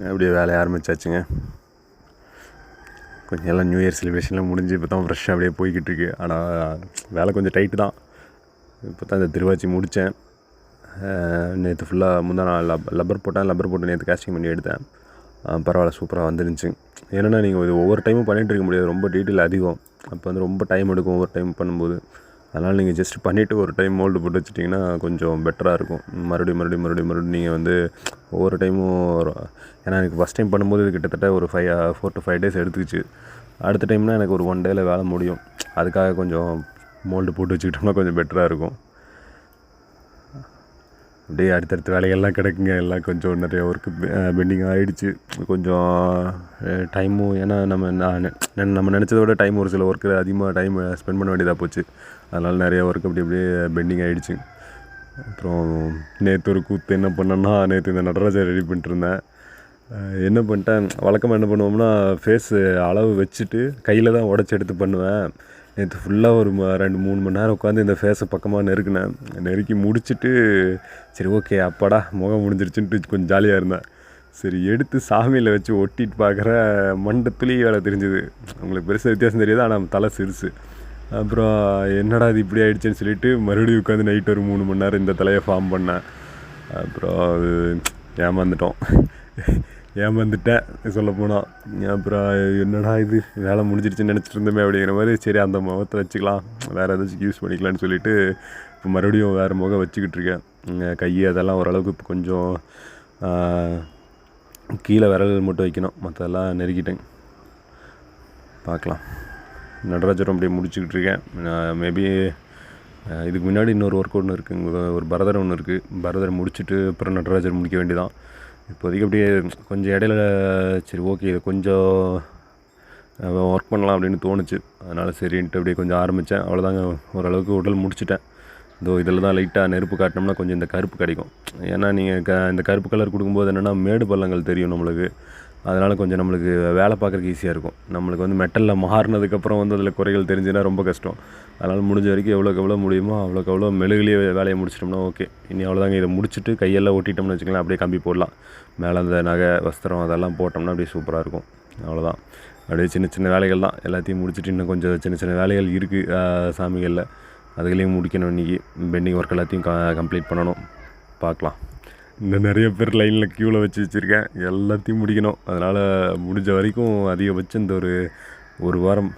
அப்படியே வேலையை ஆரம்பித்தாச்சுங்க. கொஞ்சம் எல்லாம் நியூ இயர் செலிப்ரேஷன்லாம் முடிஞ்சு இப்போ தான் ஃப்ரெஷ்ஷாக அப்படியே போய்கிட்டு இருக்கு. ஆனால் வேலை கொஞ்சம் டைட்டு தான். இப்போ தான் இந்த திருவாச்சி முடித்தேன். நேற்று ஃபுல்லாக முந்தா நாள் லப்பர் போட்டு நேற்று காஸ்டிங் பண்ணி எடுத்தேன். பரவாயில்ல, சூப்பராக வந்துருந்துச்சு. ஏன்னா நீங்கள் இது ஒவ்வொரு டைமும் பண்ணிகிட்டு இருக்க முடியாது, ரொம்ப டீட்டெயில் அதிகம். அப்போ வந்து ரொம்ப டைம் எடுக்கும் ஒவ்வொரு டைம் பண்ணும்போது. அதனால் நீங்கள் ஜஸ்ட் பண்ணிவிட்டு ஒரு டைம் மோல்டு போட்டு வச்சிட்டிங்கன்னா கொஞ்சம் பெட்டராக இருக்கும். மறுபடியும் நீங்கள் வந்து ஒவ்வொரு டைமும் ஏன்னா எனக்கு ஃபஸ்ட் டைம் பண்ணும்போது இது கிட்டத்தட்ட ஒரு 4 to 5 days எடுத்துக்கிச்சு. அடுத்த டைம்னால் எனக்கு ஒரு 1 dayல வேலை முடியும். அதுக்காக கொஞ்சம் மோல்டு போட்டு வச்சுக்கிட்டோம்னா கொஞ்சம் பெட்டராக இருக்கும். அப்படியே அடுத்தடுத்த வேலைகள்லாம் கிடக்குங்க. எல்லாம் கொஞ்சம் நிறைய ஒர்க்கு பெண்டிங் ஆகிடுச்சு. கொஞ்சம் டைமும் ஏன்னா நம்ம நினச்சத விட டைம் ஒரு சில ஒர்க்கு அதிகமாக டைம் ஸ்பெண்ட் பண்ண வேண்டியதாக போச்சு. அதனால் நிறைய ஒர்க் அப்படியே பெண்டிங் ஆகிடுச்சு. அப்புறம் நேற்று ஒரு கூத்து என்ன பண்ணேன்னா, நேற்று இந்த நடராஜர் ரெடி பண்ணிட்டுருந்தேன். என்ன பண்ணிட்டேன், வழக்கமாக என்ன பண்ணுவோம்னா ஃபேஸு அளவு வச்சுட்டு கையில் தான் உடச்சி எடுத்து பண்ணுவேன். நேற்று ஃபுல்லாக ஒரு 2-3 மணி நேரம் உட்காந்து இந்த ஃபேஸை பக்கமாக நெருக்கி முடிச்சுட்டு சரி ஓகே அப்பாடா முகம் முடிஞ்சிருச்சுன்ட்டு கொஞ்சம் ஜாலியாக இருந்தேன். சரி எடுத்து சாமியில் வச்சு ஒட்டிட்டு பார்க்குற மண்டை துளி வேலை தெரிஞ்சுது. உங்களுக்கு பெருசாக வித்தியாசம் தெரியாது, ஆனால் தலை சிறுசு. அப்புறம் என்னடா இது இப்படி ஆகிடுச்சின்னு சொல்லிவிட்டு மறுபடியும் உட்காந்து நைட்டு ஒரு 3 மணி நேரம் இந்த தலையை ஃபார்ம் பண்ணேன். அப்புறம் அது ஏமாந்துட்டேன் சொல்லப்போனால். அப்புறம் என்னடா இது வேலை முடிஞ்சிருச்சுன்னு நினச்சிட்டு இருந்தோமே அப்படிங்கிற மாதிரி, சரி அந்த முகத்தை வச்சுக்கலாம், வேறு ஏதாச்சும் யூஸ் பண்ணிக்கலான்னு சொல்லிவிட்டு இப்போ மறுபடியும் வேறு முகம் வச்சுக்கிட்டு இருக்கேன். கை அதெல்லாம் ஓரளவுக்கு இப்போ கொஞ்சம் கீழே விரல் மட்டும் வைக்கணும், மற்றதெல்லாம் நெருக்கிட்டேன். பார்க்கலாம். நடராஜரும் அப்படியே முடிச்சுக்கிட்டு இருக்கேன். மேபி இதுக்கு முன்னாடி இன்னொரு ஒர்க் ஒன்று இருக்குது, ஒரு பரதர் ஒன்று இருக்குது. பரதர் முடிச்சுட்டு அப்புறம் நடராஜர் முடிக்க வேண்டியதான். இப்போதைக்கு அப்படியே கொஞ்சம் இடையில சரி ஓகே இது கொஞ்சம் ஒர்க் பண்ணலாம் அப்படின்னு தோணுச்சு. அதனால் சரின்ட்டு அப்படியே கொஞ்சம் ஆரம்பித்தேன். அவ்வளோதாங்க, ஓரளவுக்கு உடல் முடிச்சிட்டேன். இதில் தான் லைட்டாக நெருப்பு காட்டினோம்னா கொஞ்சம் இந்த கருப்பு கிடைக்கும். ஏன்னா நீங்கள் இந்த கருப்பு கலர் கொடுக்கும்போது என்னென்னா மேடு பள்ளங்கள் தெரியும் நம்மளுக்கு. அதனால் கொஞ்சம் நம்மளுக்கு வேலை பார்க்குறதுக்கு ஈஸியாக இருக்கும். நம்மளுக்கு வந்து மெட்டலில் மாறினதுக்கப்புறம் வந்து அதில் குறைகள் தெரிஞ்சுன்னா ரொம்ப கஷ்டம். அதனால் முடிஞ்ச வரைக்கும் எவ்வளோக்கு எவ்வளோ முடியுமோ அவ்வளோக்கு எவ்வளோ மெழுகுலேயே வேலையை முடிச்சிட்டோம்னா ஓகே. இனி அவ்வளோதாங்க, இதை முடிச்சுட்டு கையெல்லாம் ஒட்டிட்டோம்னு வச்சுக்கலாம், அப்படியே கம்பி போடலாம். மேலே அந்த நகை வஸ்திரம் அதெல்லாம் போட்டோம்னா அப்படியே சூப்பராக இருக்கும். அவ்வளோதான். அப்படியே சின்ன சின்ன வேலைகள் தான், எல்லாத்தையும் முடிச்சுட்டு இன்னும் கொஞ்சம் சின்ன சின்ன வேலைகள் இருக்குது சாமிகளில். அதுகளையும் முடிக்கணும். இன்றைக்கி பெண்டிங் ஒர்க் எல்லாத்தையும் கம்ப்ளீட் பண்ணணும். பார்க்கலாம். இன்னும் நிறைய பேர் லைனில் க்யூவில் வச்சுருக்கேன், எல்லாத்தையும் முடிக்கணும். அதனால் முடிஞ்ச வரைக்கும் அதிகபட்சம் இந்த ஒரு வாரம்